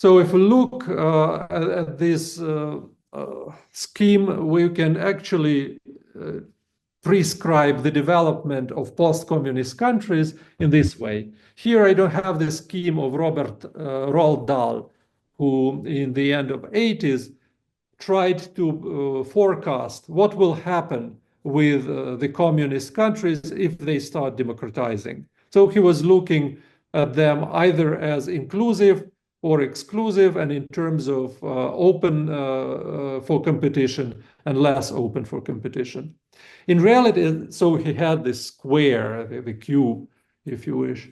So if we look at this scheme, we can actually prescribe the development of post-communist countries in this way. Here I don't have the scheme of Roald Dahl, who in the end of 80s tried to forecast what will happen with the communist countries if they start democratizing. So he was looking at them either as inclusive or exclusive, and in terms of open for competition and less open for competition. In reality, so he had this square, the cube, if you wish.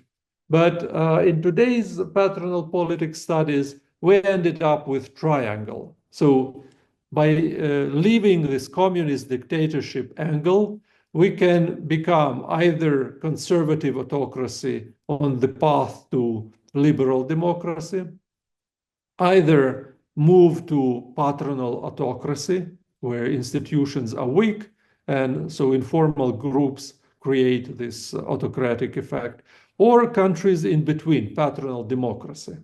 But in today's patronal politics studies, we ended up with triangle. So by leaving this communist dictatorship angle, we can become either conservative autocracy on the path to liberal democracy, either move to patronal autocracy, where institutions are weak, and so informal groups create this autocratic effect, or countries in between, patronal democracy.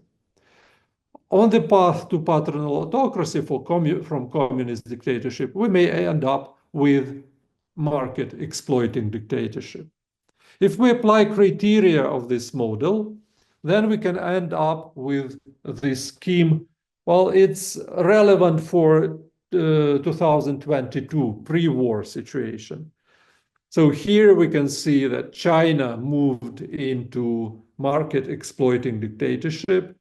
On the path to patronal autocracy from communist dictatorship, we may end up with market exploiting dictatorship. If we apply criteria of this model, then we can end up with this scheme. Well, it's relevant for 2022 pre-war situation. So here we can see that China moved into market exploiting dictatorship.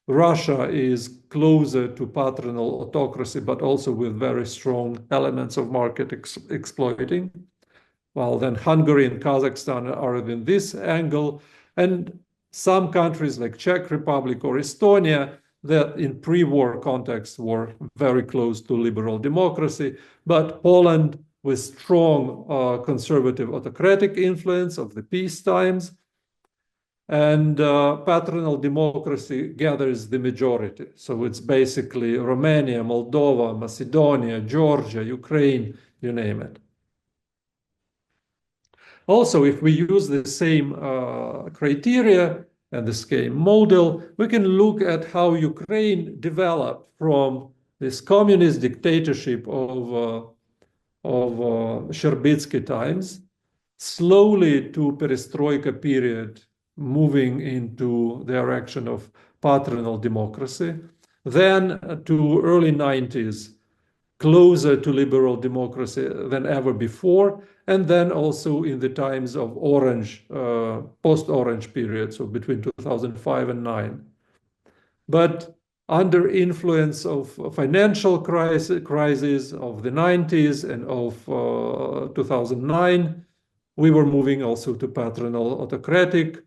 Russia is closer to patronal autocracy, but also with very strong elements of market exploiting. While then Hungary and Kazakhstan are in this angle, and some countries like Czech Republic or Estonia that in pre-war context were very close to liberal democracy, but Poland with strong conservative autocratic influence of the peace times, and patronal democracy gathers the majority. So it's basically Romania, Moldova, Macedonia, Georgia, Ukraine, you name it. Also, if we use the same criteria and the same model, we can look at how Ukraine developed from this communist dictatorship of Sherbitsky times, slowly to perestroika period, moving into the direction of patronal democracy, then to early 90s, closer to liberal democracy than ever before, and then also in the times of Orange, post-Orange period, so between 2005 and 9. But under influence of financial crisis of the 90s and of 2009, we were moving also to patronal autocratic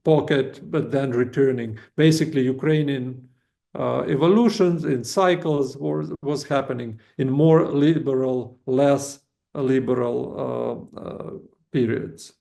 pocket, but then returning. Basically, Ukrainian evolutions in cycles was happening in more liberal, less liberal periods.